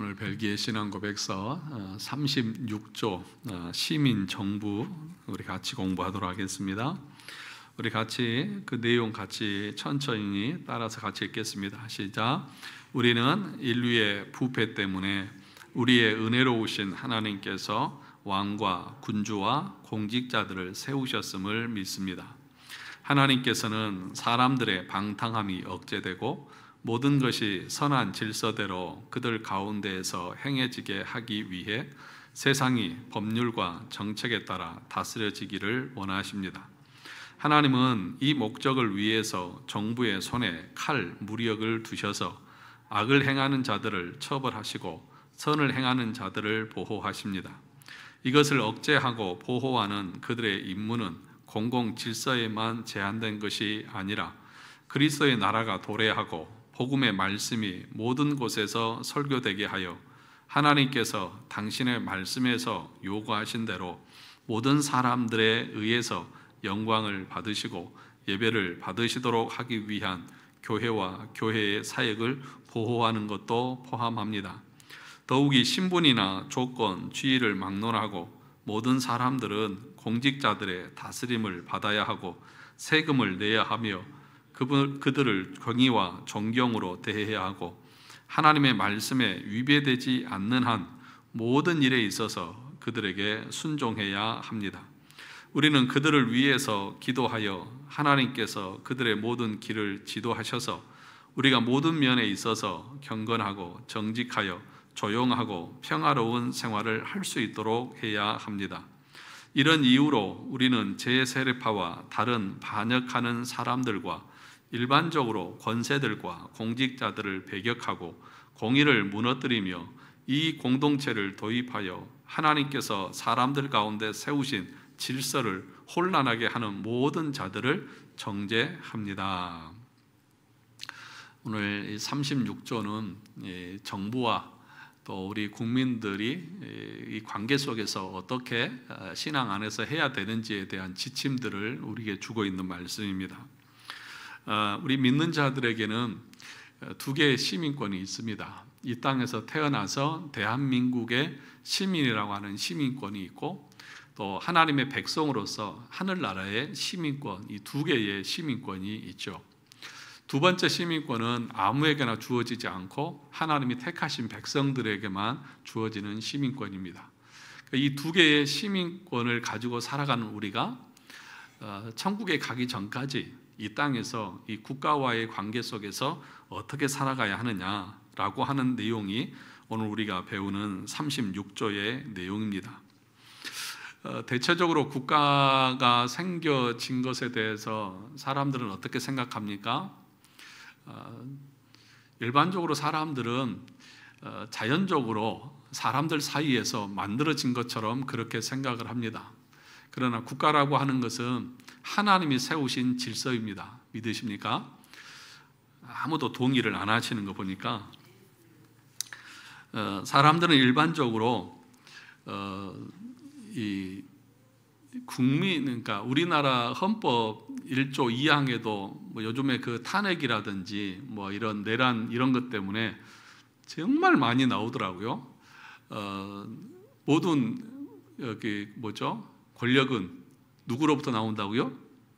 오늘 벨기에 신앙고백서 36조 시민 정부 우리 같이 공부하도록 하겠습니다. 우리 같이 그 내용 같이 천천히 따라서 같이 읽겠습니다. 시작. 우리는 인류의 부패 때문에 우리의 은혜로우신 하나님께서 왕과 군주와 공직자들을 세우셨음을 믿습니다. 하나님께서는 사람들의 방탕함이 억제되고 모든 것이 선한 질서대로 그들 가운데에서 행해지게 하기 위해 세상이 법률과 정책에 따라 다스려지기를 원하십니다. 하나님은 이 목적을 위해서 정부의 손에 칼, 무력을 두셔서 악을 행하는 자들을 처벌하시고 선을 행하는 자들을 보호하십니다. 이것을 억제하고 보호하는 그들의 임무는 공공 질서에만 제한된 것이 아니라 그리스도의 나라가 도래하고 복음의 말씀이 모든 곳에서 설교되게 하여 하나님께서 당신의 말씀에서 요구하신 대로 모든 사람들에 의해서 영광을 받으시고 예배를 받으시도록 하기 위한 교회와 교회의 사역을 보호하는 것도 포함합니다. 더욱이 신분이나 조건, 지위를 막론하고 모든 사람들은 공직자들의 다스림을 받아야 하고 세금을 내야 하며 그들을 경의와 존경으로 대해야 하고 하나님의 말씀에 위배되지 않는 한 모든 일에 있어서 그들에게 순종해야 합니다. 우리는 그들을 위해서 기도하여 하나님께서 그들의 모든 길을 지도하셔서 우리가 모든 면에 있어서 경건하고 정직하여 조용하고 평화로운 생활을 할 수 있도록 해야 합니다. 이런 이유로 우리는 제 세례파와 다른 반역하는 사람들과 일반적으로 권세들과 공직자들을 배격하고 공의를 무너뜨리며 이 공동체를 도입하여 하나님께서 사람들 가운데 세우신 질서를 혼란하게 하는 모든 자들을 정죄합니다. 오늘 36조는 정부와 또 우리 국민들이 이 관계 속에서 어떻게 신앙 안에서 해야 되는지에 대한 지침들을 우리에게 주고 있는 말씀입니다. 우리 믿는 자들에게는 두 개의 시민권이 있습니다. 이 땅에서 태어나서 대한민국의 시민이라고 하는 시민권이 있고 또 하나님의 백성으로서 하늘나라의 시민권, 이 두 개의 시민권이 있죠. 두 번째 시민권은 아무에게나 주어지지 않고 하나님이 택하신 백성들에게만 주어지는 시민권입니다. 이 두 개의 시민권을 가지고 살아가는 우리가 천국에 가기 전까지 이 땅에서 이 국가와의 관계 속에서 어떻게 살아가야 하느냐라고 하는 내용이 오늘 우리가 배우는 36조의 내용입니다. 대체적으로 국가가 생겨진 것에 대해서 사람들은 어떻게 생각합니까? 일반적으로 사람들은 자연적으로 사람들 사이에서 만들어진 것처럼 그렇게 생각을 합니다. 그러나 국가라고 하는 것은 하나님이 세우신 질서입니다. 믿으십니까? 아무도 동의를 안 하시는 거 보니까 사람들은 일반적으로 이 국민, 그러니까 우리나라 헌법 1조 2항에도 뭐 요즘에 그 탄핵이라든지 뭐 이런 내란 이런 것 때문에 정말 많이 나오더라고요. 모든 여기 뭐죠? 권력은 누구로부터 나온다고요?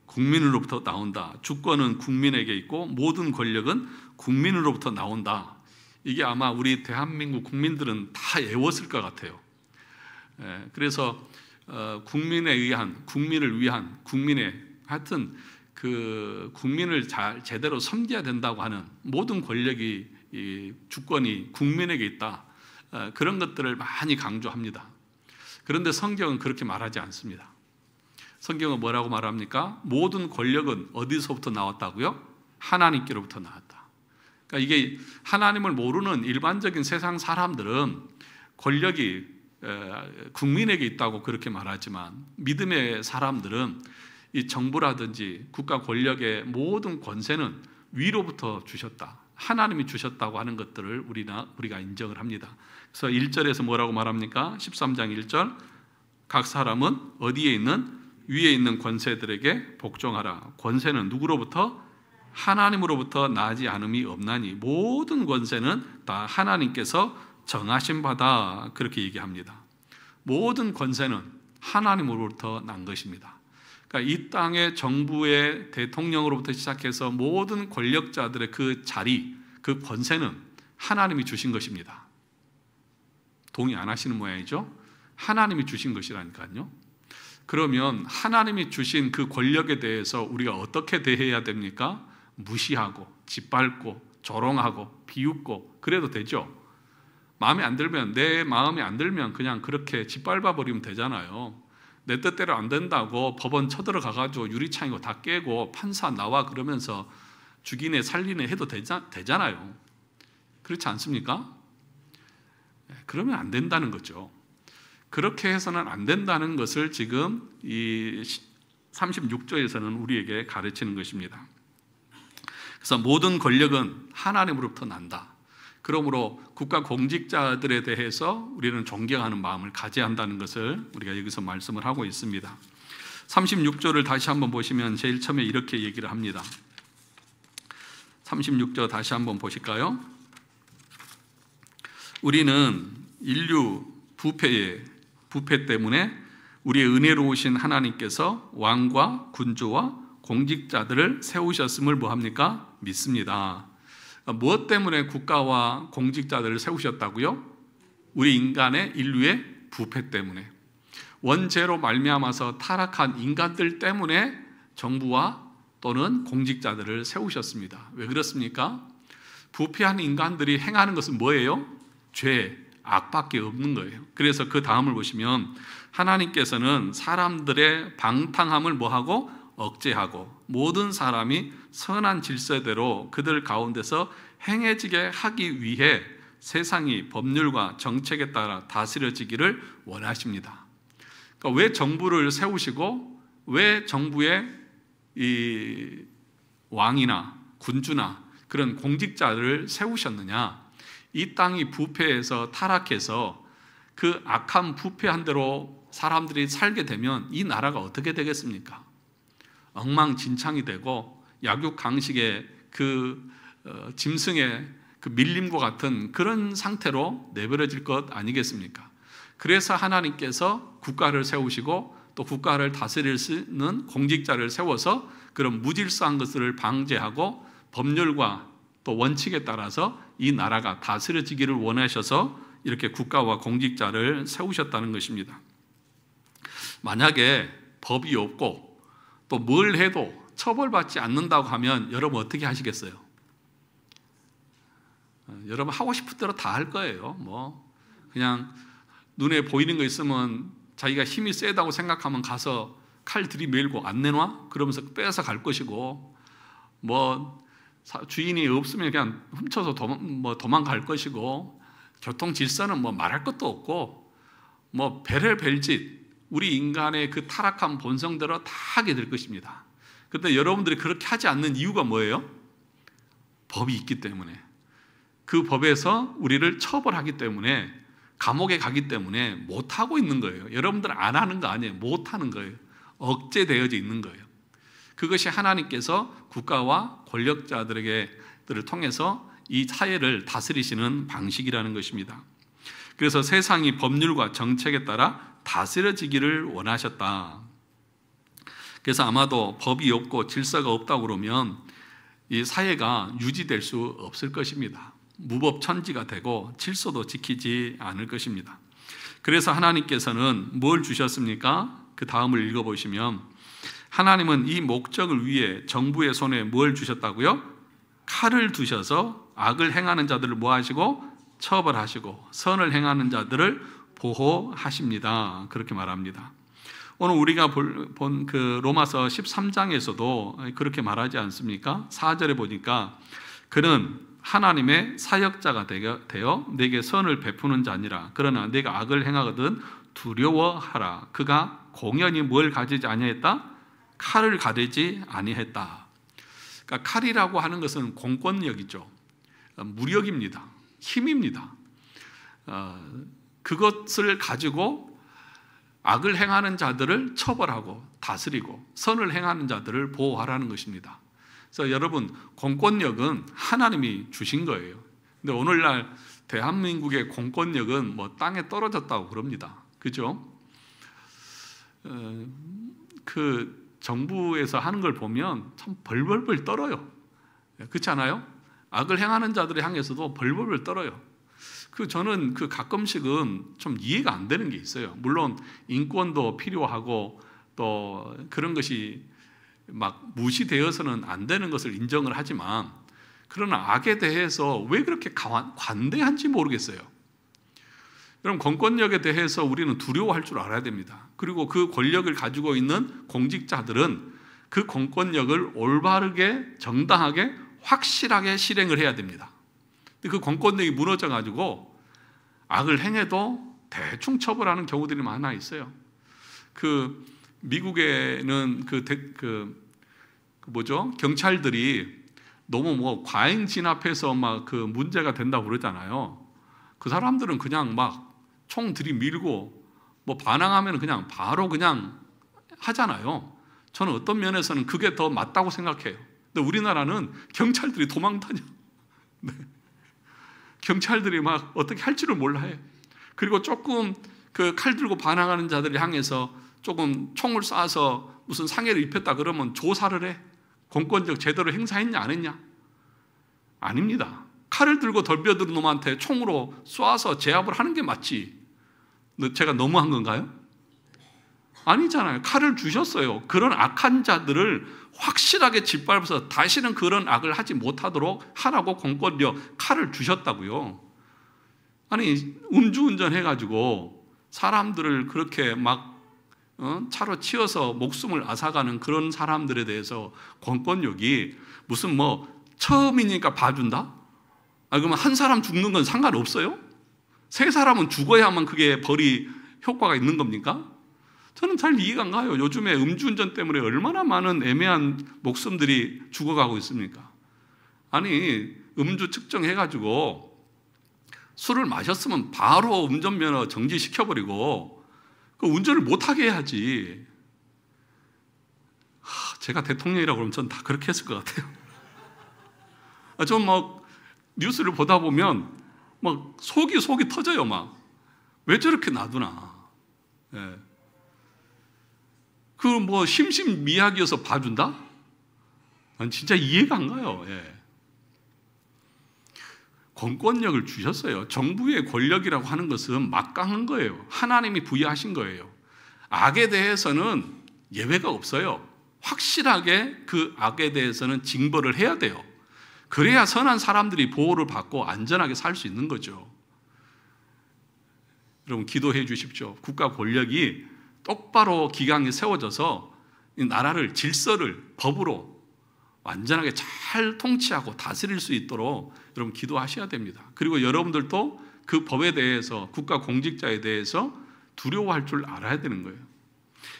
국민으로부터 나온다. 주권은 국민에게 있고 모든 권력은 국민으로부터 나온다. 이게 아마 우리 대한민국 국민들은 다 외웠을 것 같아요. 그래서 국민에 의한, 국민을 위한, 국민의 하여튼 그 국민을 제대로 섬겨야 된다고 하는 모든 권력이 이 주권이 국민에게 있다. 그런 것들을 많이 강조합니다. 그런데 성경은 그렇게 말하지 않습니다. 성경은 뭐라고 말합니까? 모든 권력은 어디서부터 나왔다고요? 하나님께로부터 나왔다. 그러니까 이게 하나님을 모르는 일반적인 세상 사람들은 권력이 국민에게 있다고 그렇게 말하지만 믿음의 사람들은 이 정부라든지 국가 권력의 모든 권세는 위로부터 주셨다. 하나님이 주셨다고 하는 것들을 우리가 인정을 합니다. 그래서 1절에서 뭐라고 말합니까? 13장 1절 각 사람은 어디에 있는 위에 있는 권세들에게 복종하라. 권세는 누구로부터? 하나님으로부터 나지 않음이 없나니 모든 권세는 다 하나님께서 정하신 바다 그렇게 얘기합니다. 모든 권세는 하나님으로부터 난 것입니다. 그러니까 이 땅의 정부의 대통령으로부터 시작해서 모든 권력자들의 그 자리, 그 권세는 하나님이 주신 것입니다. 동의 안 하시는 모양이죠? 하나님이 주신 것이라니까요. 그러면 하나님이 주신 그 권력에 대해서 우리가 어떻게 대해야 됩니까? 무시하고 짓밟고 조롱하고 비웃고 그래도 되죠. 마음에 안 들면, 내 마음에 안 들면 그냥 그렇게 짓밟아 버리면 되잖아요. 내 뜻대로 안 된다고 법원 쳐들어가가지고 유리창이고 다 깨고 판사 나와 그러면서 죽이네 살리네 해도 되잖아요. 그렇지 않습니까? 그러면 안 된다는 거죠. 그렇게 해서는 안 된다는 것을 지금 이 36조에서는 우리에게 가르치는 것입니다. 그래서 모든 권력은 하나님으로부터 난다. 그러므로 국가 공직자들에 대해서 우리는 존경하는 마음을 가져야 한다는 것을 우리가 여기서 말씀을 하고 있습니다. 36조를 다시 한번 보시면 제일 처음에 이렇게 얘기를 합니다. 36조 다시 한번 보실까요? 우리는 인류 부패 때문에 우리의 은혜로우신 하나님께서 왕과 군주와 공직자들을 세우셨음을 뭐합니까? 믿습니다. 무엇 때문에 국가와 공직자들을 세우셨다고요? 우리 인류의 부패 때문에, 원죄로 말미암아서 타락한 인간들 때문에 정부와 또는 공직자들을 세우셨습니다. 왜 그렇습니까? 부패한 인간들이 행하는 것은 뭐예요? 죄, 악밖에 없는 거예요. 그래서 그 다음을 보시면 하나님께서는 사람들의 방탕함을 뭐하고? 억제하고 모든 사람이 선한 질서대로 그들 가운데서 행해지게 하기 위해 세상이 법률과 정책에 따라 다스려지기를 원하십니다. 그러니까 왜 정부를 세우시고 왜 정부의 이 왕이나 군주나 그런 공직자를 세우셨느냐? 이 땅이 부패해서 타락해서 그 악한 부패한 대로 사람들이 살게 되면 이 나라가 어떻게 되겠습니까? 엉망진창이 되고 약육강식의 그 짐승의 그 밀림과 같은 그런 상태로 내버려질 것 아니겠습니까? 그래서 하나님께서 국가를 세우시고 또 국가를 다스릴 수 있는 공직자를 세워서 그런 무질서한 것을 방제하고 법률과 또 원칙에 따라서 이 나라가 다스려지기를 원하셔서 이렇게 국가와 공직자를 세우셨다는 것입니다. 만약에 법이 없고 또 뭘 해도 처벌받지 않는다고 하면 여러분 어떻게 하시겠어요? 여러분 하고 싶은 대로 다 할 거예요. 뭐 그냥 눈에 보이는 거 있으면 자기가 힘이 세다고 생각하면 가서 칼 들이밀고 안 내놔? 그러면서 빼서 갈 것이고, 뭐 주인이 없으면 그냥 훔쳐서 도망갈 것이고, 교통 질서는 뭐 말할 것도 없고, 뭐 별의 별짓 우리 인간의 그 타락한 본성대로 다 하게 될 것입니다. 그런데 여러분들이 그렇게 하지 않는 이유가 뭐예요? 법이 있기 때문에, 그 법에서 우리를 처벌하기 때문에, 감옥에 가기 때문에 못하고 있는 거예요. 여러분들은 안 하는 거 아니에요. 못하는 거예요. 억제되어져 있는 거예요. 그것이 하나님께서 국가와 권력자들을 통해서 이 사회를 다스리시는 방식이라는 것입니다. 그래서 세상이 법률과 정책에 따라 다스려지기를 원하셨다. 그래서 아마도 법이 없고 질서가 없다고 그러면 이 사회가 유지될 수 없을 것입니다. 무법천지가 되고 질서도 지키지 않을 것입니다. 그래서 하나님께서는 뭘 주셨습니까? 그 다음을 읽어보시면 하나님은 이 목적을 위해 정부의 손에 뭘 주셨다고요? 칼을 두셔서 악을 행하는 자들을 뭐 하시고? 처벌하시고 선을 행하는 자들을 보호하십니다. 그렇게 말합니다. 오늘 우리가 본 그 로마서 13장에서도 그렇게 말하지 않습니까? 4절에 보니까 그는 하나님의 사역자가 되어 내게 선을 베푸는 자니라. 그러나 내가 악을 행하거든 두려워하라. 그가 공연히 뭘 가지지 아니했다? 칼을 가리지 아니했다. 그러니까 칼이라고 하는 것은 공권력이죠. 무력입니다. 힘입니다. 그것을 가지고 악을 행하는 자들을 처벌하고 다스리고 선을 행하는 자들을 보호하라는 것입니다. 그래서 여러분, 공권력은 하나님이 주신 거예요. 근데 오늘날 대한민국의 공권력은 뭐 땅에 떨어졌다고 그럽니다. 그죠? 그 정부에서 하는 걸 보면 참 벌벌벌 떨어요. 그렇지 않아요? 악을 행하는 자들을 향해서도 벌벌벌 떨어요. 저는 가끔씩은 좀 이해가 안 되는 게 있어요. 물론 인권도 필요하고 또 그런 것이 막 무시되어서는 안 되는 것을 인정을 하지만, 그러나 악에 대해서 왜 그렇게 관대한지 모르겠어요. 여러분, 공권력에 대해서 우리는 두려워할 줄 알아야 됩니다. 그리고 그 권력을 가지고 있는 공직자들은 그 공권력을 올바르게, 정당하게, 확실하게 실행을 해야 됩니다. 근데 그 공권력이 무너져가지고 악을 행해도 대충 처벌하는 경우들이 많아 있어요. 미국에는 경찰들이 너무 과잉 진압해서 막 문제가 된다고 그러잖아요. 그 사람들은 그냥 막 총 들이밀고 뭐 반항하면 그냥 바로 그냥 하잖아요. 저는 어떤 면에서는 그게 더 맞다고 생각해요. 근데 우리나라는 경찰들이 도망다녀. 네. 경찰들이 막 어떻게 할지를 몰라 해. 그리고 조금 칼 들고 반항하는 자들을 향해서 조금 총을 쏴서 무슨 상해를 입혔다 그러면 조사를 해. 공권력 제대로 행사했냐 안 했냐? 아닙니다. 칼을 들고 덤벼드는 놈한테 총으로 쏴서 제압을 하는 게 맞지. 제가 너무한 건가요? 아니잖아요. 칼을 주셨어요. 그런 악한 자들을 확실하게 짓밟아서 다시는 그런 악을 하지 못하도록 하라고 공권력 칼을 주셨다고요. 아니, 음주운전 해가지고 사람들을 그렇게 막 차로 치여서 목숨을 앗아가는 그런 사람들에 대해서 공권력이 무슨 처음이니까 봐준다? 그러면 한 사람 죽는 건 상관없어요? 세 사람은 죽어야만 그게 벌이 효과가 있는 겁니까? 저는 잘 이해가 안 가요. 요즘에 음주운전 때문에 얼마나 많은 애매한 목숨들이 죽어가고 있습니까? 아니, 음주 측정해가지고 술을 마셨으면 바로 운전면허 정지시켜버리고 운전을 못하게 해야지. 제가 대통령이라고 그러면 전 다 그렇게 했을 것 같아요. 전 뉴스를 보다 보면 속이 터져요. 왜 저렇게 놔두나. 예. 심신미약이어서 봐준다? 난 진짜 이해가 안 가요. 예. 공권력을 주셨어요. 정부의 권력이라고 하는 것은 막강한 거예요. 하나님이 부여하신 거예요. 악에 대해서는 예외가 없어요. 확실하게 그 악에 대해서는 징벌을 해야 돼요. 그래야 선한 사람들이 보호를 받고 안전하게 살 수 있는 거죠. 여러분, 기도해 주십시오. 국가 권력이 똑바로 기강이 세워져서 이 나라를, 질서를 법으로 완전하게 잘 통치하고 다스릴 수 있도록 여러분 기도하셔야 됩니다. 그리고 여러분들도 그 법에 대해서, 국가 공직자에 대해서 두려워할 줄 알아야 되는 거예요.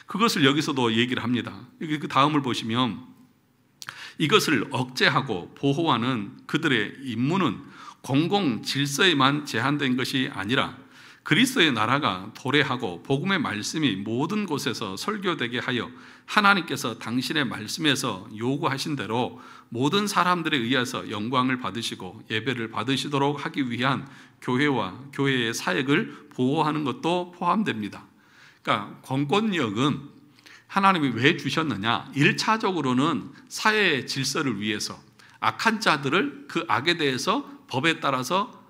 그것을 여기서도 얘기를 합니다. 그 다음을 보시면, 이것을 억제하고 보호하는 그들의 임무는 공공 질서에만 제한된 것이 아니라 그리스도의 나라가 도래하고 복음의 말씀이 모든 곳에서 설교되게 하여 하나님께서 당신의 말씀에서 요구하신 대로 모든 사람들에 의해서 영광을 받으시고 예배를 받으시도록 하기 위한 교회와 교회의 사역을 보호하는 것도 포함됩니다. 그러니까 공권력은 하나님이 왜 주셨느냐? 1차적으로는 사회의 질서를 위해서 악한 자들을 그 악에 대해서 법에 따라서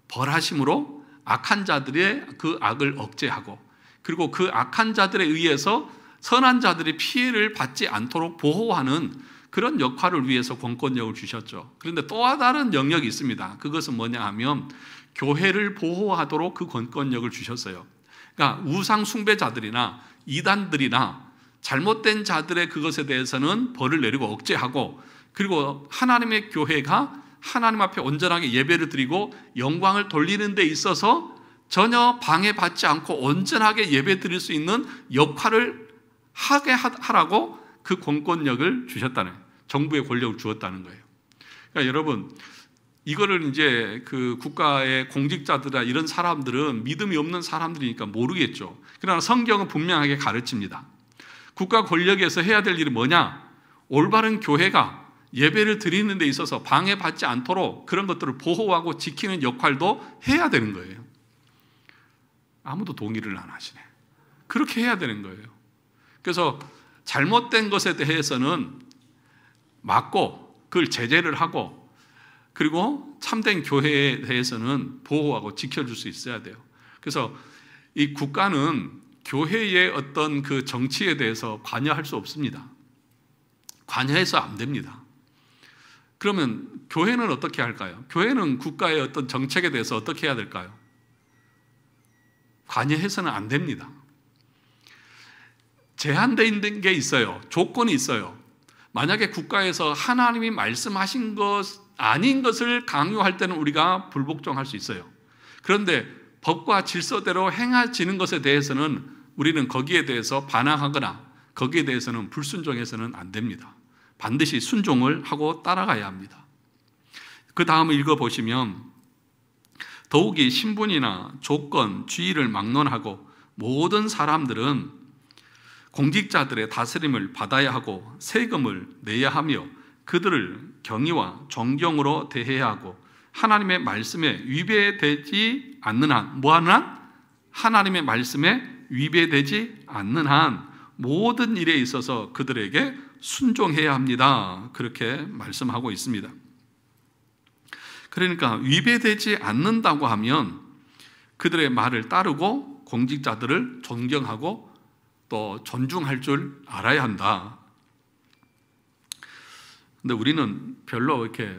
벌하심으로 악한 자들의 그 악을 억제하고, 그리고 그 악한 자들에 의해서 선한 자들이 피해를 받지 않도록 보호하는 그런 역할을 위해서 공권력을 주셨죠. 그런데 또 다른 영역이 있습니다. 그것은 뭐냐 하면 교회를 보호하도록 그 공권력을 주셨어요. 그러니까 우상 숭배자들이나 이단들이나 잘못된 자들의 그것에 대해서는 벌을 내리고 억제하고, 그리고 하나님의 교회가 하나님 앞에 온전하게 예배를 드리고 영광을 돌리는 데 있어서 전혀 방해받지 않고 온전하게 예배 드릴 수 있는 역할을 하게 하라고 그 공권력을 주셨다는, 정부의 권력을 주었다는 거예요. 그러니까 여러분, 이거를 이제 그 국가의 공직자들이나 이런 사람들은 믿음이 없는 사람들이니까 모르겠죠. 그러나 성경은 분명하게 가르칩니다. 국가 권력에서 해야 될 일이 뭐냐? 올바른 교회가 예배를 드리는 데 있어서 방해받지 않도록 그런 것들을 보호하고 지키는 역할도 해야 되는 거예요. 아무도 동의를 안 하시네. 그렇게 해야 되는 거예요. 그래서 잘못된 것에 대해서는 막고 그걸 제재를 하고, 그리고 참된 교회에 대해서는 보호하고 지켜줄 수 있어야 돼요. 그래서 이 국가는 교회의 어떤 그 정치에 대해서 관여할 수 없습니다. 관여해서 안 됩니다. 그러면 교회는 어떻게 할까요? 교회는 국가의 어떤 정책에 대해서 어떻게 해야 될까요? 관여해서는 안 됩니다. 제한되어 있는 게 있어요. 조건이 있어요. 만약에 국가에서 하나님이 말씀하신 것 아닌 것을 강요할 때는 우리가 불복종할 수 있어요. 그런데 법과 질서대로 행해지는 것에 대해서는 우리는 거기에 대해서 반항하거나 거기에 대해서는 불순종해서는 안 됩니다. 반드시 순종을 하고 따라가야 합니다. 그 다음을 읽어보시면 더욱이 신분이나 조건, 지위를 막론하고 모든 사람들은 공직자들의 다스림을 받아야 하고 세금을 내야 하며 그들을 경의와 존경으로 대해야 하고 하나님의 말씀에 위배되지 않는 한, 뭐하는 한? 하나님의 말씀에 위배되지 않는 한 모든 일에 있어서 그들에게 순종해야 합니다. 그렇게 말씀하고 있습니다. 그러니까 위배되지 않는다고 하면 그들의 말을 따르고 공직자들을 존경하고 또 존중할 줄 알아야 한다. 근데 우리는 별로 이렇게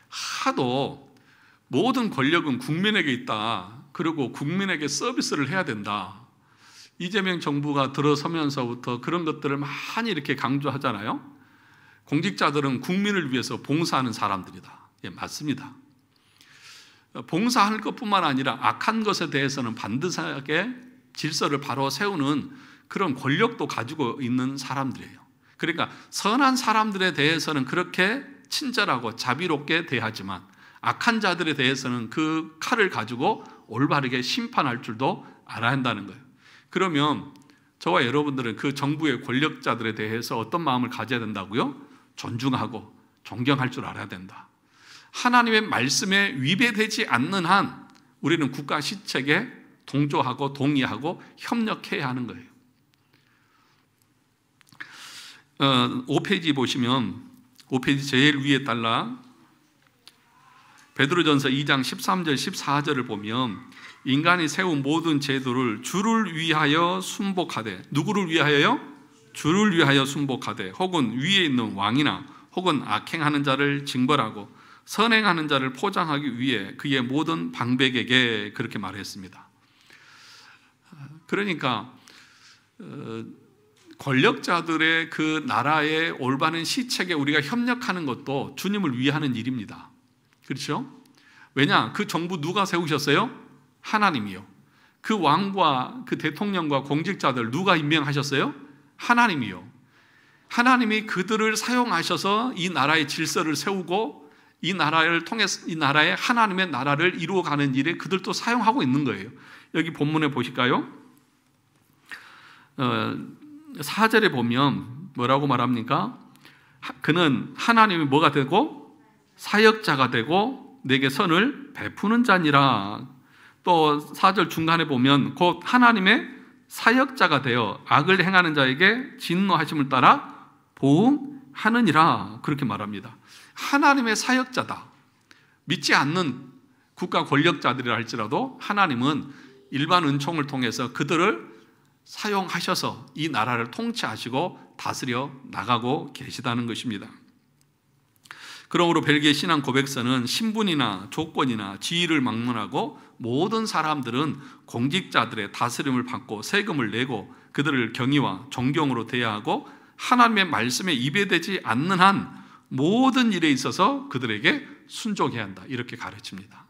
하도 모든 권력은 국민에게 있다. 그리고 국민에게 서비스를 해야 된다. 이재명 정부가 들어서면서부터 그런 것들을 많이 이렇게 강조하잖아요. 공직자들은 국민을 위해서 봉사하는 사람들이다. 예, 맞습니다. 봉사할 것뿐만 아니라 악한 것에 대해서는 반드시하게 질서를 바로 세우는 그런 권력도 가지고 있는 사람들이에요. 그러니까 선한 사람들에 대해서는 그렇게 친절하고 자비롭게 대하지만 악한 자들에 대해서는 그 칼을 가지고 올바르게 심판할 줄도 알아야 한다는 거예요. 그러면 저와 여러분들은 그 정부의 권력자들에 대해서 어떤 마음을 가져야 된다고요? 존중하고 존경할 줄 알아야 된다. 하나님의 말씀에 위배되지 않는 한 우리는 국가 시책에 동조하고 동의하고 협력해야 하는 거예요. 5페이지 보시면 5페이지 제일 위에 달라 베드로전서 2장 13절 14절을 보면 인간이 세운 모든 제도를 주를 위하여 순복하되, 누구를 위하여요? 주를 위하여 순복하되 혹은 위에 있는 왕이나 혹은 악행하는 자를 징벌하고 선행하는 자를 포장하기 위해 그의 모든 방백에게 그렇게 말했습니다. 그러니까 권력자들의 그 나라의 올바른 시책에 우리가 협력하는 것도 주님을 위하는 일입니다. 그렇죠? 왜냐? 그 정부 누가 세우셨어요? 하나님이요. 그 왕과 그 대통령과 공직자들 누가 임명하셨어요? 하나님이요. 하나님이 그들을 사용하셔서 이 나라의 질서를 세우고 이 나라를 통해서 이 나라의 하나님의 나라를 이루어가는 일에 그들도 사용하고 있는 거예요. 여기 본문에 보실까요? 4절에 보면 뭐라고 말합니까? 그는 하나님이 뭐가 되고 사역자가 되고 내게 선을 베푸는 자니라. 또 4절 중간에 보면 곧 하나님의 사역자가 되어 악을 행하는 자에게 진노하심을 따라 보응하느니라. 그렇게 말합니다. 하나님의 사역자다. 믿지 않는 국가 권력자들이라 할지라도 하나님은 일반 은총을 통해서 그들을 사용하셔서 이 나라를 통치하시고 다스려 나가고 계시다는 것입니다. 그러므로 벨기에 신앙 고백서는 신분이나 조건이나 지위를 막론하고 모든 사람들은 공직자들의 다스림을 받고 세금을 내고 그들을 경의와 존경으로 대하고 하나님의 말씀에 위배되지 않는 한 모든 일에 있어서 그들에게 순종해야 한다. 이렇게 가르칩니다.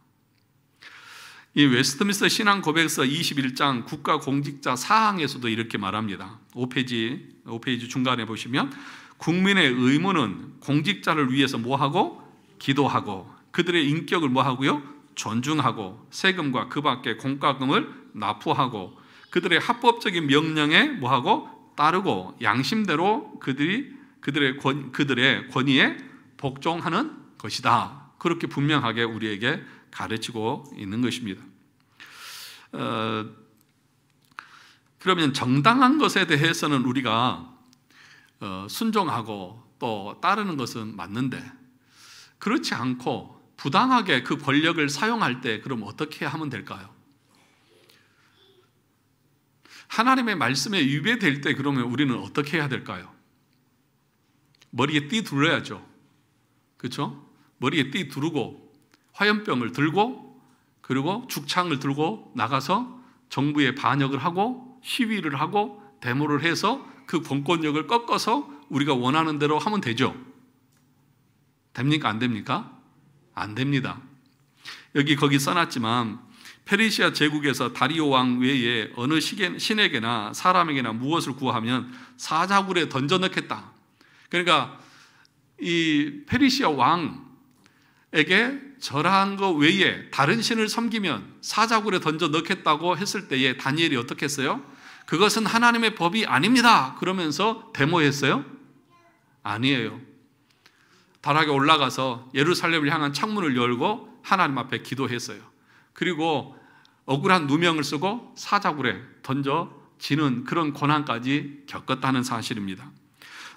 이 웨스트민스터 신앙 고백서 21장 국가 공직자 사항에서도 이렇게 말합니다. 5페이지 중간에 보시면 국민의 의무는 공직자를 위해서 뭐하고? 기도하고 그들의 인격을 뭐하고요? 존중하고 세금과 그 밖의 공과금을 납부하고 그들의 합법적인 명령에 뭐하고? 따르고 양심대로 그들의 권위에 복종하는 것이다. 그렇게 분명하게 우리에게 가르치고 있는 것입니다. 그러면 정당한 것에 대해서는 우리가 순종하고 또 따르는 것은 맞는데, 그렇지 않고 부당하게 그 권력을 사용할 때 그럼 어떻게 하면 될까요? 하나님의 말씀에 위배될 때 그러면 우리는 어떻게 해야 될까요? 머리에 띠 둘러야죠. 그렇죠? 머리에 띠 두르고 화염병을 들고 그리고 죽창을 들고 나가서 정부에 반역을 하고 시위를 하고 데모를 해서 그 권권력을 꺾어서 우리가 원하는 대로 하면 되죠. 됩니까? 안 됩니까? 안 됩니다. 여기 거기 써놨지만 페르시아 제국에서 다리오 왕 외에 어느 신에게나 사람에게나 무엇을 구하면 사자굴에 던져 넣겠다. 그러니까 이 페르시아 왕에게 절한 것 외에 다른 신을 섬기면 사자굴에 던져 넣겠다고 했을 때에 다니엘이 어떻게 했어요? 그것은 하나님의 법이 아닙니다. 그러면서 데모했어요? 아니에요. 다락에 올라가서 예루살렘을 향한 창문을 열고 하나님 앞에 기도했어요. 그리고 억울한 누명을 쓰고 사자굴에 던져지는 그런 고난까지 겪었다는 사실입니다.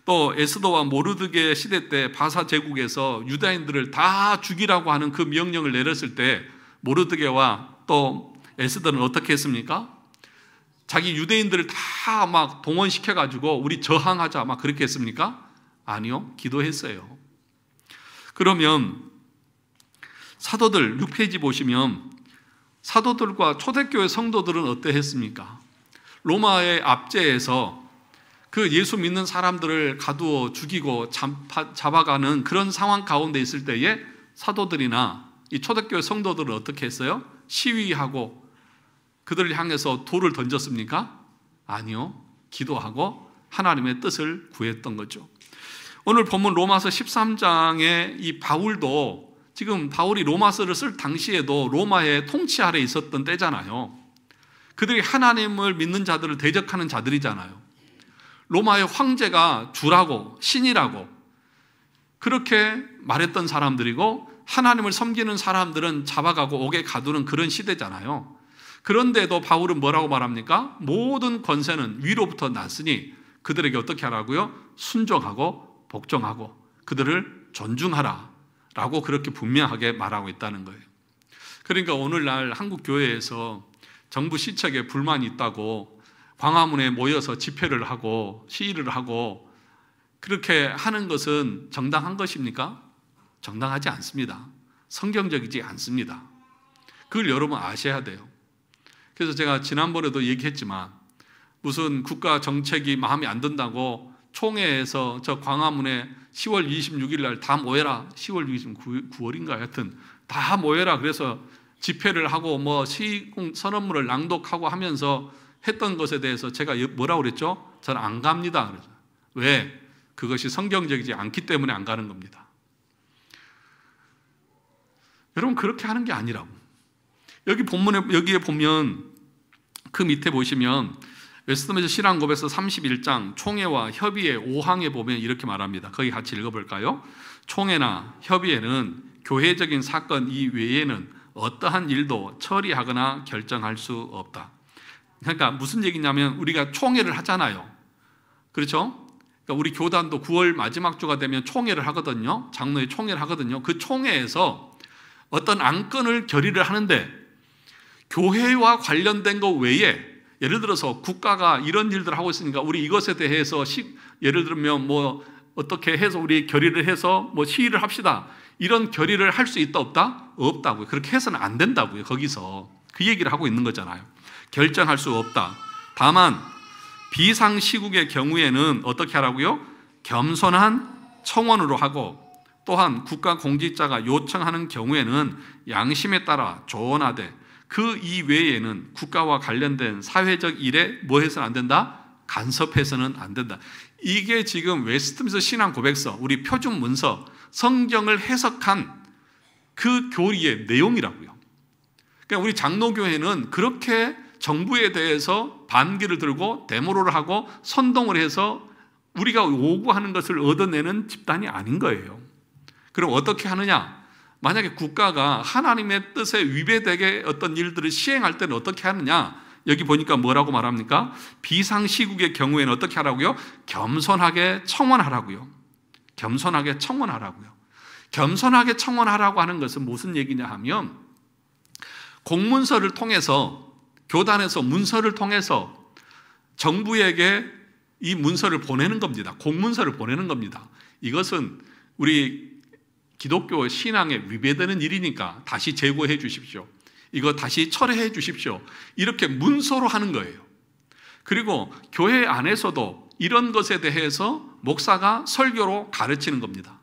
또 에스더와 모르드게 시대 때 바사 제국에서 유다인들을 다 죽이라고 하는 그 명령을 내렸을 때 모르드게와 또 에스더는 어떻게 했습니까? 자기 유대인들을 다 막 동원시켜가지고 우리 저항하자 막 그렇게 했습니까? 아니요, 기도했어요. 그러면 사도들 6페이지 보시면 사도들과 초대교회 성도들은 어떠했습니까? 로마의 압제에서 그 예수 믿는 사람들을 가두어 죽이고 잡아가는 그런 상황 가운데 있을 때에 사도들이나 이 초대교회 성도들은 어떻게 했어요? 시위하고 그들을 향해서 돌을 던졌습니까? 아니요. 기도하고 하나님의 뜻을 구했던 거죠. 오늘 본문 로마서 13장에 이 바울도 지금 바울이 로마서를 쓸 당시에도 로마의 통치 아래 있었던 때잖아요. 그들이 하나님을 믿는 자들을 대적하는 자들이잖아요. 로마의 황제가 주라고 신이라고 그렇게 말했던 사람들이고 하나님을 섬기는 사람들은 잡아가고 옥에 가두는 그런 시대잖아요. 그런데도 바울은 뭐라고 말합니까? 모든 권세는 위로부터 났으니 그들에게 어떻게 하라고요? 순종하고 복종하고 그들을 존중하라 라고 그렇게 분명하게 말하고 있다는 거예요. 그러니까 오늘날 한국 교회에서 정부 시책에 불만이 있다고 광화문에 모여서 집회를 하고 시위를 하고 그렇게 하는 것은 정당한 것입니까? 정당하지 않습니다. 성경적이지 않습니다. 그걸 여러분 아셔야 돼요. 그래서 제가 지난번에도 얘기했지만 무슨 국가 정책이 마음에 안 든다고 총회에서 저 광화문에 10월 26일 날 다 모여라. 10월 29일인가 하여튼 다 모여라. 그래서 집회를 하고 뭐 시위 선언문을 낭독하고 하면서 했던 것에 대해서 제가 뭐라고 그랬죠? 저는 안 갑니다. 그래서. 왜? 그것이 성경적이지 않기 때문에 안 가는 겁니다. 여러분 그렇게 하는 게 아니라고. 여기에 보면 그 밑에 보시면 웨스트민스터 신앙고백서 31장 총회와 협의회 5항에 보면 이렇게 말합니다. 거기 같이 읽어볼까요? 총회나 협의회는 교회적인 사건 이외에는 어떠한 일도 처리하거나 결정할 수 없다. 그러니까 무슨 얘기냐면 우리가 총회를 하잖아요. 그렇죠? 그러니까 우리 교단도 9월 마지막 주가 되면 총회를 하거든요. 장로회 총회를 하거든요. 그 총회에서 어떤 안건을 결의를 하는데 교회와 관련된 것 외에 예를 들어서 국가가 이런 일들을 하고 있으니까 우리 이것에 대해서 예를 들면 뭐 어떻게 해서 우리 결의를 해서 뭐 시위를 합시다. 이런 결의를 할 수 있다 없다? 없다고요. 그렇게 해서는 안 된다고요. 거기서 그 얘기를 하고 있는 거잖아요. 결정할 수 없다. 다만 비상시국의 경우에는 어떻게 하라고요? 겸손한 청원으로 하고 또한 국가 공직자가 요청하는 경우에는 양심에 따라 조언하되 그 이외에는 국가와 관련된 사회적 일에 뭐 해서는 안 된다? 간섭해서는 안 된다. 이게 지금 웨스트민스터 신앙 고백서, 우리 표준 문서, 성경을 해석한 그 교리의 내용이라고요. 그러니까 우리 장로교회는 그렇게 정부에 대해서 반기를 들고 데모를 하고 선동을 해서 우리가 요구하는 것을 얻어내는 집단이 아닌 거예요. 그럼 어떻게 하느냐? 만약에 국가가 하나님의 뜻에 위배되게 어떤 일들을 시행할 때는 어떻게 하느냐? 여기 보니까 뭐라고 말합니까? 비상시국의 경우에는 어떻게 하라고요? 겸손하게 청원하라고요. 겸손하게 청원하라고요. 겸손하게 청원하라고 하는 것은 무슨 얘기냐 하면, 공문서를 통해서, 교단에서 문서를 통해서 정부에게 이 문서를 보내는 겁니다. 공문서를 보내는 겁니다. 이것은 우리 기독교 신앙에 위배되는 일이니까 다시 제고해 주십시오. 이거 다시 철회해 주십시오. 이렇게 문서로 하는 거예요. 그리고 교회 안에서도 이런 것에 대해서 목사가 설교로 가르치는 겁니다.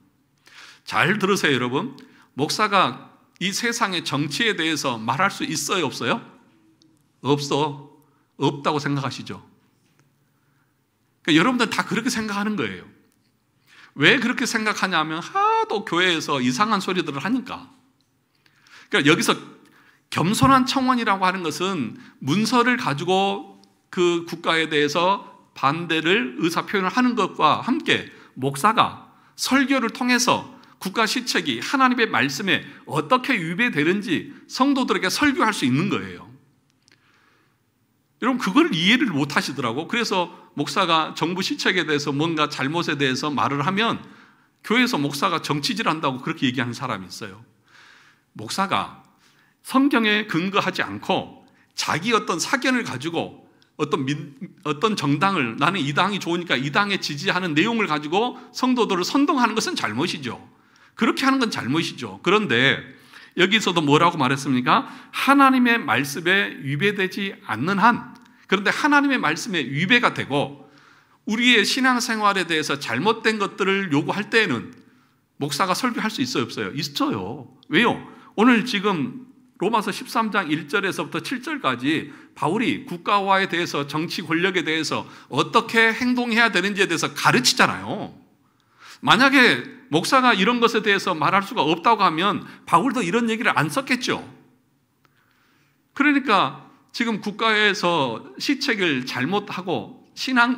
잘 들으세요, 여러분. 목사가 이 세상의 정치에 대해서 말할 수 있어요, 없어요? 없다고 생각하시죠? 그러니까 여러분들 다 그렇게 생각하는 거예요. 왜 그렇게 생각하냐면 하도 교회에서 이상한 소리들을 하니까. 그러니까 여기서 겸손한 청원이라고 하는 것은 문서를 가지고 그 국가에 대해서 반대를 의사표현을 하는 것과 함께 목사가 설교를 통해서 국가 시책이 하나님의 말씀에 어떻게 위배되는지 성도들에게 설교할 수 있는 거예요. 여러분, 그걸 이해를 못 하시더라고. 그래서 목사가 정부 시책에 대해서 뭔가 잘못에 대해서 말을 하면 교회에서 목사가 정치질 한다고 그렇게 얘기하는 사람이 있어요. 목사가 성경에 근거하지 않고 자기 어떤 사견을 가지고 어떤 정당을, 나는 이 당이 좋으니까 이 당에 지지하는 내용을 가지고 성도들을 선동하는 것은 잘못이죠. 그렇게 하는 건 잘못이죠. 그런데 여기서도 뭐라고 말했습니까? 하나님의 말씀에 위배되지 않는 한, 그런데 하나님의 말씀에 위배가 되고 우리의 신앙생활에 대해서 잘못된 것들을 요구할 때에는 목사가 설교할 수 있어요, 없어요? 있어요. 왜요? 오늘 지금 로마서 13장 1절에서부터 7절까지 바울이 국가와에 대해서, 정치 권력에 대해서 어떻게 행동해야 되는지에 대해서 가르치잖아요. 만약에 목사가 이런 것에 대해서 말할 수가 없다고 하면 바울도 이런 얘기를 안 썼겠죠. 그러니까 지금 국가에서 시책을 잘못하고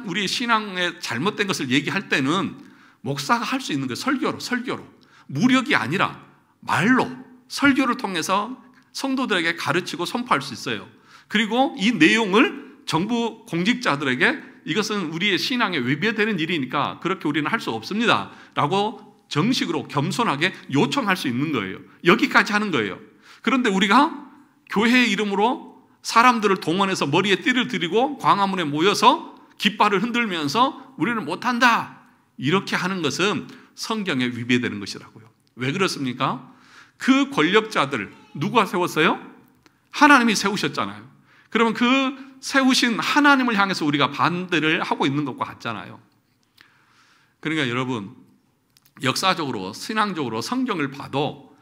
우리 신앙에 잘못된 것을 얘기할 때는 목사가 할 수 있는 거예요. 설교로. 무력이 아니라 말로, 설교를 통해서 성도들에게 가르치고 선포할 수 있어요. 그리고 이 내용을 정부 공직자들에게 이것은 우리의 신앙에 위배되는 일이니까 그렇게 우리는 할 수 없습니다 라고 정식으로 겸손하게 요청할 수 있는 거예요. 여기까지 하는 거예요. 그런데 우리가 교회의 이름으로 사람들을 동원해서 머리에 띠를 들이고 광화문에 모여서 깃발을 흔들면서 우리는 못한다, 이렇게 하는 것은 성경에 위배되는 것이라고요. 왜 그렇습니까? 그 권력자들 누가 세웠어요? 하나님이 세우셨잖아요. 그러면 그 세우신 하나님을 향해서 우리가 반대를 하고 있는 것과 같잖아요. 그러니까 여러분, 역사적으로, 신앙적으로 성경을 봐도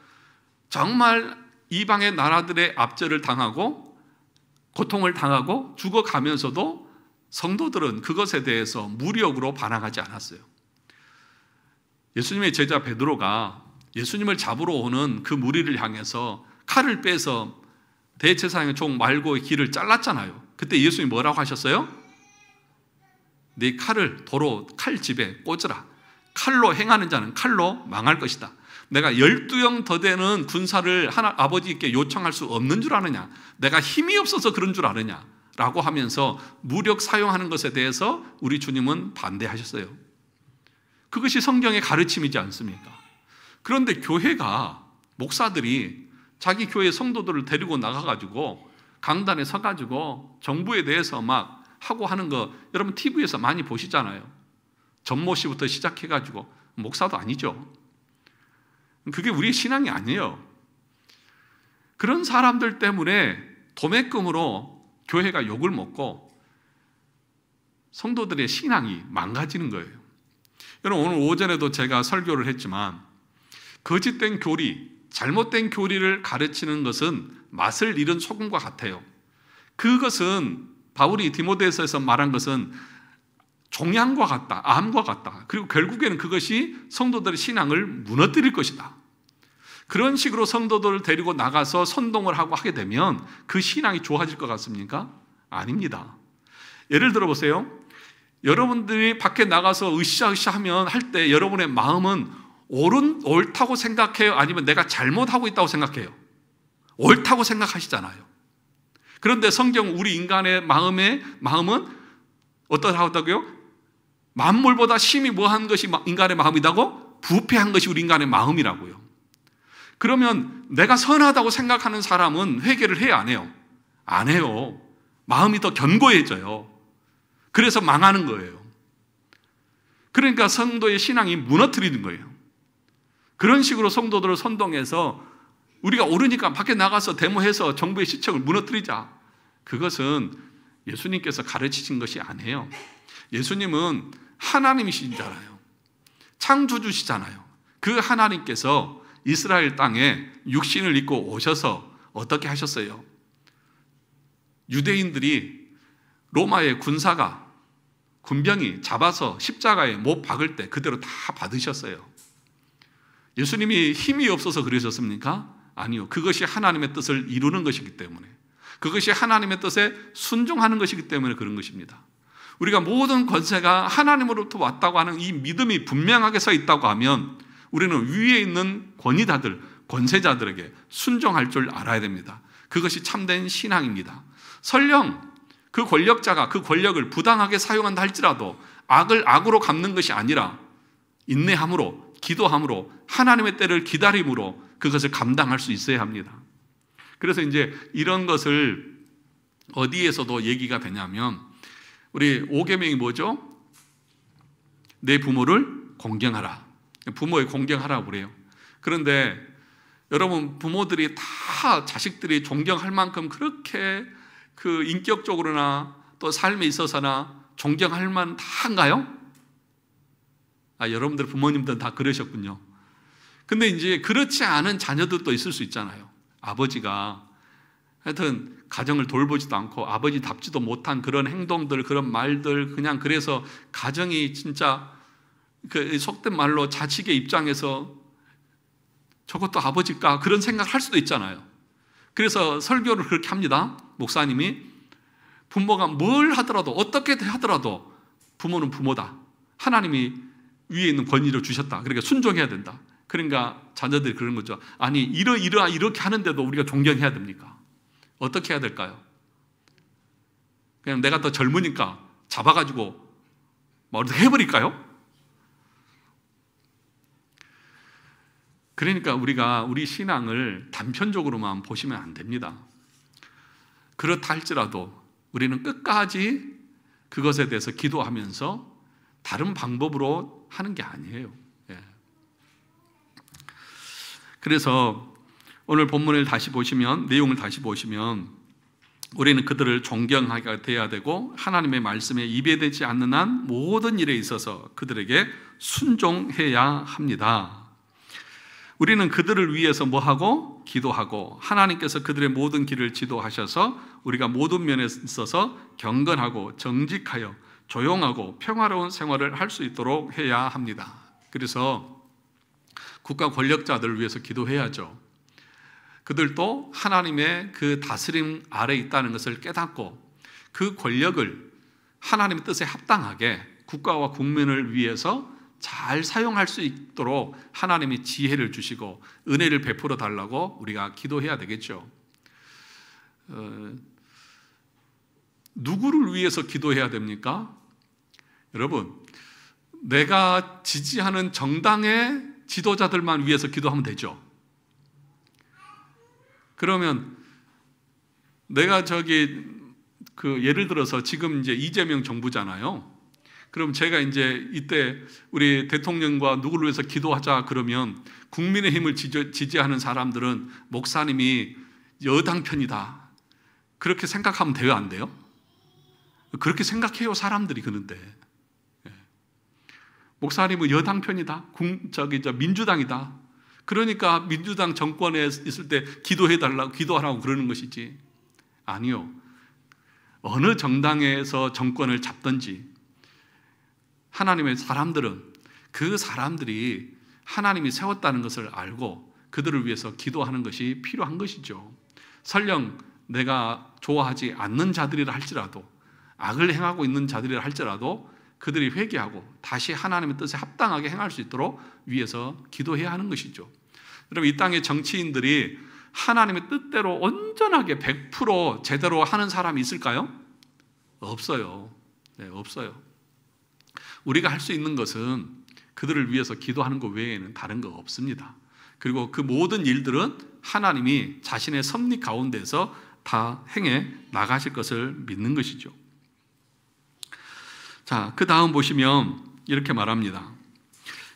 정말 이방의 나라들의 압제를 당하고 고통을 당하고 죽어가면서도 성도들은 그것에 대해서 무력으로 반항하지 않았어요. 예수님의 제자 베드로가 예수님을 잡으러 오는 그 무리를 향해서 칼을 빼서 대제사장의 종 말고의 길을 잘랐잖아요. 그때 예수님이 뭐라고 하셨어요? 네 칼을 도로 칼집에 꽂으라. 칼로 행하는 자는 칼로 망할 것이다. 내가 12영 더 되는 군사를 아버지께 요청할 수 없는 줄 아느냐? 내가 힘이 없어서 그런 줄 아느냐? 라고 하면서 무력 사용하는 것에 대해서 우리 주님은 반대하셨어요. 그것이 성경의 가르침이지 않습니까? 그런데 교회가, 목사들이 자기 교회 성도들을 데리고 나가가지고 강단에 서가지고 정부에 대해서 막 하고 하는 거 여러분 TV에서 많이 보시잖아요. 전모 씨부터 시작해가지고, 목사도 아니죠. 그게 우리의 신앙이 아니에요. 그런 사람들 때문에 도매금으로 교회가 욕을 먹고 성도들의 신앙이 망가지는 거예요. 여러분, 오늘 오전에도 제가 설교를 했지만 거짓된 교리, 잘못된 교리를 가르치는 것은 맛을 잃은 소금과 같아요. 그것은 바울이 디모데서에서 말한 것은 종양과 같다, 암과 같다. 그리고 결국에는 그것이 성도들의 신앙을 무너뜨릴 것이다. 그런 식으로 성도들을 데리고 나가서 선동을 하고 하게 되면 그 신앙이 좋아질 것 같습니까? 아닙니다. 예를 들어 보세요. 여러분들이 밖에 나가서 으쌰으쌰 하면 할 때 여러분의 마음은 옳다고 생각해요? 아니면 내가 잘못하고 있다고 생각해요? 옳다고 생각하시잖아요. 그런데 성경 우리 인간의 마음은 어떠하다고요? 만물보다 심히 뭐한 것이 인간의 마음이라고? 부패한 것이 우리 인간의 마음이라고요. 그러면 내가 선하다고 생각하는 사람은 회개를 해야 안 해요? 안 해요. 마음이 더 견고해져요. 그래서 망하는 거예요. 그러니까 성도의 신앙이 무너뜨리는 거예요. 그런 식으로 성도들을 선동해서 우리가 옳으니까 밖에 나가서 데모해서 정부의 시청을 무너뜨리자. 그것은 예수님께서 가르치신 것이 아니에요. 예수님은 하나님이시잖아요. 창조주시잖아요. 그 하나님께서 이스라엘 땅에 육신을 입고 오셔서 어떻게 하셨어요? 유대인들이 로마의 군병이 잡아서 십자가에 못 박을 때 그대로 다 받으셨어요. 예수님이 힘이 없어서 그러셨습니까? 아니요. 그것이 하나님의 뜻을 이루는 것이기 때문에, 그것이 하나님의 뜻에 순종하는 것이기 때문에 그런 것입니다. 우리가 모든 권세가 하나님으로부터 왔다고 하는 이 믿음이 분명하게 서 있다고 하면 우리는 위에 있는 권세자들에게 순종할 줄 알아야 됩니다. 그것이 참된 신앙입니다. 설령 그 권력자가 그 권력을 부당하게 사용한다 할지라도 악을 악으로 갚는 것이 아니라 인내함으로, 기도함으로, 하나님의 때를 기다림으로 그것을 감당할 수 있어야 합니다. 그래서 이제 이런 것을 어디에서도 얘기가 되냐면, 우리 5계명이 뭐죠? 내 부모를 공경하라. 부모에 공경하라고 그래요. 그런데 여러분, 부모들이 다 자식들이 존경할 만큼 그렇게 그 인격적으로나 또 삶에 있어서나 존경할 만 다인가요? 여러분들 부모님들은 다 그러셨군요. 근데 이제 그렇지 않은 자녀들도 있을 수 있잖아요. 아버지가 하여튼 가정을 돌보지도 않고 아버지답지도 못한 그런 행동들, 그런 말들, 그냥 그래서 가정이 진짜 그 속된 말로 자식의 입장에서 저것도 아버지일까 그런 생각을 할 수도 있잖아요. 그래서 설교를 그렇게 합니다. 목사님이 부모가 뭘 하더라도 어떻게 하더라도 부모는 부모다. 하나님이 위에 있는 권위를 주셨다. 그러니까 순종해야 된다. 그러니까 자녀들이 그런 거죠. 아니 이렇게 하는데도 우리가 존경해야 됩니까? 어떻게 해야 될까요? 그냥 내가 더 젊으니까 잡아가지고 뭐 어떻게 해버릴까요? 그러니까 우리가 우리 신앙을 단편적으로만 보시면 안 됩니다. 그렇다 할지라도 우리는 끝까지 그것에 대해서 기도하면서 다른 방법으로 하는 게 아니에요. 그래서 오늘 본문을 다시 보시면, 내용을 다시 보시면 우리는 그들을 존경하게 돼야 되고 하나님의 말씀에 이배되지 않는 한 모든 일에 있어서 그들에게 순종해야 합니다. 우리는 그들을 위해서 뭐하고? 기도하고, 하나님께서 그들의 모든 길을 지도하셔서 우리가 모든 면에 있어서 경건하고 정직하여 조용하고 평화로운 생활을 할 수 있도록 해야 합니다. 그래서 국가 권력자들을 위해서 기도해야죠. 그들도 하나님의 그 다스림 아래 있다는 것을 깨닫고 그 권력을 하나님의 뜻에 합당하게 국가와 국민을 위해서 잘 사용할 수 있도록 하나님이 지혜를 주시고 은혜를 베풀어 달라고 우리가 기도해야 되겠죠. 누구를 위해서 기도해야 됩니까? 여러분, 내가 지지하는 정당의 지도자들만 위해서 기도하면 되죠. 그러면 내가 예를 들어서 지금 이제 이재명 정부잖아요. 그럼 제가 이제 이때 우리 대통령과 누구를 위해서 기도하자 그러면 국민의힘을 지지하는 사람들은 목사님이 여당 편이다. 그렇게 생각하면 돼요, 안 돼요? 그렇게 생각해요, 사람들이. 그런데 목사님은 여당 편이다. 민주당이다. 그러니까 민주당 정권에 있을 때 기도해달라고, 기도하라고 그러는 것이지. 아니요. 어느 정당에서 정권을 잡든지 하나님의 사람들은 그 사람들이 하나님이 세웠다는 것을 알고 그들을 위해서 기도하는 것이 필요한 것이죠. 설령 내가 좋아하지 않는 자들이라 할지라도, 악을 행하고 있는 자들이라 할지라도 그들이 회개하고 다시 하나님의 뜻에 합당하게 행할 수 있도록 위해서 기도해야 하는 것이죠. 여러분, 이 땅의 정치인들이 하나님의 뜻대로 온전하게 100% 제대로 하는 사람이 있을까요? 없어요. 네, 없어요. 우리가 할 수 있는 것은 그들을 위해서 기도하는 것 외에는 다른 거 없습니다. 그리고 그 모든 일들은 하나님이 자신의 섭리 가운데서 다 행해 나가실 것을 믿는 것이죠. 자, 그 다음 보시면 이렇게 말합니다.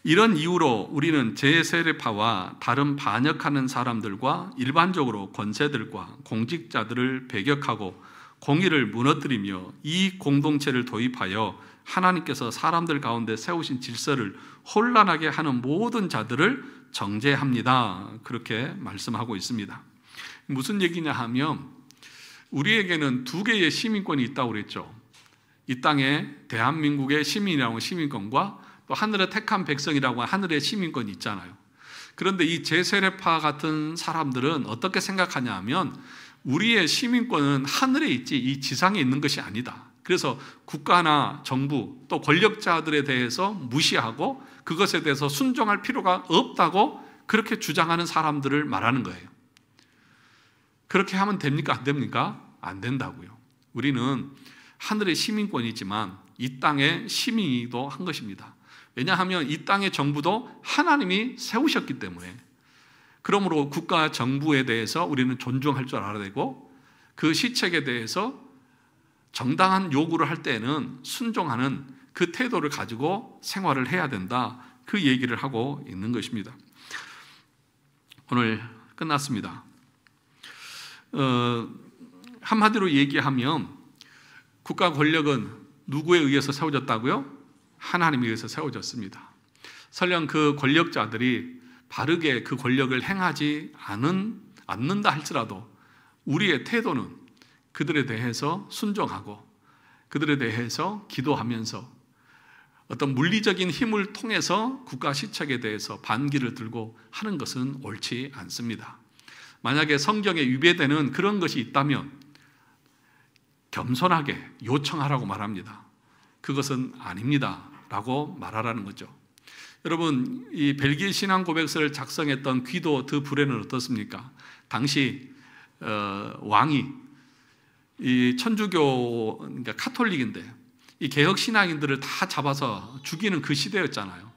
이런 이유로 우리는 제세례파와 다른 반역하는 사람들과 일반적으로 권세들과 공직자들을 배격하고 공의를 무너뜨리며 이 공동체를 도입하여 하나님께서 사람들 가운데 세우신 질서를 혼란하게 하는 모든 자들을 정죄합니다. 그렇게 말씀하고 있습니다. 무슨 얘기냐 하면 우리에게는 두 개의 시민권이 있다고 그랬죠. 이 땅에 대한민국의 시민이라고 하는 시민권과 또 하늘의 택한 백성이라고 하는 하늘의 시민권이 있잖아요. 그런데 이 제세례파 같은 사람들은 어떻게 생각하냐 하면 우리의 시민권은 하늘에 있지 이 지상에 있는 것이 아니다. 그래서 국가나 정부 또 권력자들에 대해서 무시하고 그것에 대해서 순종할 필요가 없다고 그렇게 주장하는 사람들을 말하는 거예요. 그렇게 하면 됩니까? 안 됩니까? 안 된다고요. 우리는 하늘의 시민권이지만 이 땅의 시민이기도 한 것입니다. 왜냐하면 이 땅의 정부도 하나님이 세우셨기 때문에, 그러므로 국가 정부에 대해서 우리는 존중할 줄 알아야 되고 그 시책에 대해서 정당한 요구를 할 때에는 순종하는 그 태도를 가지고 생활을 해야 된다. 그 얘기를 하고 있는 것입니다. 오늘 끝났습니다. 한마디로 얘기하면 국가 권력은 누구에 의해서 세워졌다고요? 하나님에 의해서 세워졌습니다. 설령 그 권력자들이 바르게 그 권력을 행하지 않는다 할지라도 우리의 태도는 그들에 대해서 순종하고 그들에 대해서 기도하면서 어떤 물리적인 힘을 통해서 국가 시책에 대해서 반기를 들고 하는 것은 옳지 않습니다. 만약에 성경에 위배되는 그런 것이 있다면 겸손하게 요청하라고 말합니다. 그것은 아닙니다 라고 말하라는 거죠. 여러분, 이 벨기에 신앙 고백서를 작성했던 귀도 드 브레는 어떻습니까? 당시 왕이 이 천주교, 그러니까 카톨릭인데 이 개혁 신앙인들을 다 잡아서 죽이는 그 시대였잖아요.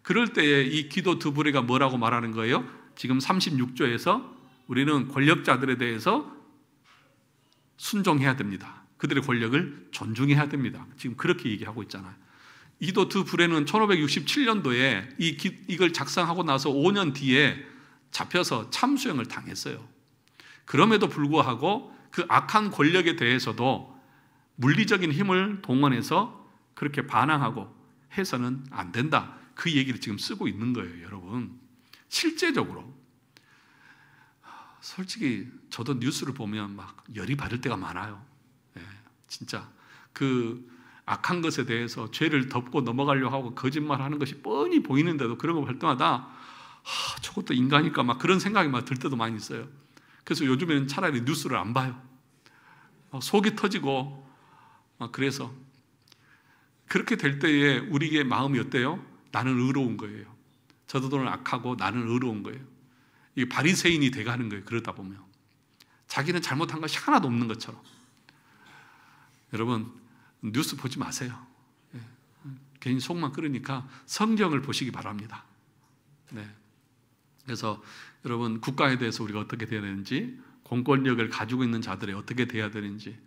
그럴 때에 이 귀도 드 브레가 뭐라고 말하는 거예요? 지금 36조에서 우리는 권력자들에 대해서 순종해야 됩니다. 그들의 권력을 존중해야 됩니다. 지금 그렇게 얘기하고 있잖아요. 귀도 드 브레는 1567년도에 이걸 작성하고 나서 5년 뒤에 잡혀서 참수형을 당했어요. 그럼에도 불구하고 그 악한 권력에 대해서도 물리적인 힘을 동원해서 그렇게 반항하고 해서는 안 된다. 그 얘기를 지금 쓰고 있는 거예요, 여러분. 실제적으로 솔직히 저도 뉴스를 보면 막 열이 받을 때가 많아요. 네, 진짜 그 악한 것에 대해서 죄를 덮고 넘어가려고 하고 거짓말하는 것이 뻔히 보이는데도 그런 거 볼 때마다 저것도 인간일까 막 그런 생각이 막 들 때도 많이 있어요. 그래서 요즘에는 차라리 뉴스를 안 봐요. 속이 터지고 그래서 그렇게 될 때에 우리의 마음이 어때요? 나는 의로운 거예요. 저들은 악하고 나는 의로운 거예요. 이게 바리새인이 돼가는 거예요. 그러다 보면 자기는 잘못한 것이 하나도 없는 것처럼. 여러분, 뉴스 보지 마세요. 괜히 속만 끓으니까 성경을 보시기 바랍니다. 네. 그래서 여러분, 국가에 대해서 우리가 어떻게 돼야 되는지, 공권력을 가지고 있는 자들이 어떻게 돼야 되는지,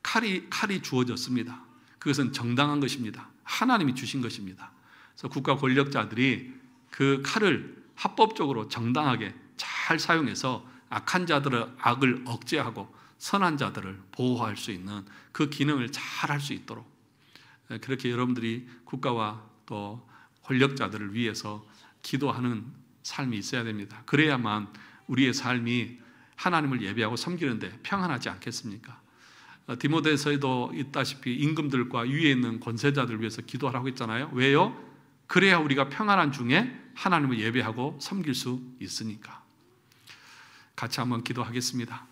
칼이 주어졌습니다. 그것은 정당한 것입니다. 하나님이 주신 것입니다. 그래서 국가 권력자들이 그 칼을 합법적으로 정당하게 잘 사용해서 악한 자들의 악을 억제하고 선한 자들을 보호할 수 있는 그 기능을 잘 할 수 있도록 그렇게 여러분들이 국가와 또 권력자들을 위해서 기도하는 삶이 있어야 됩니다. 그래야만 우리의 삶이 하나님을 예배하고 섬기는데 평안하지 않겠습니까? 디모데서에도 있다시피 임금들과 위에 있는 권세자들을 위해서 기도하라고 했잖아요. 왜요? 그래야 우리가 평안한 중에 하나님을 예배하고 섬길 수 있으니까. 같이 한번 기도하겠습니다.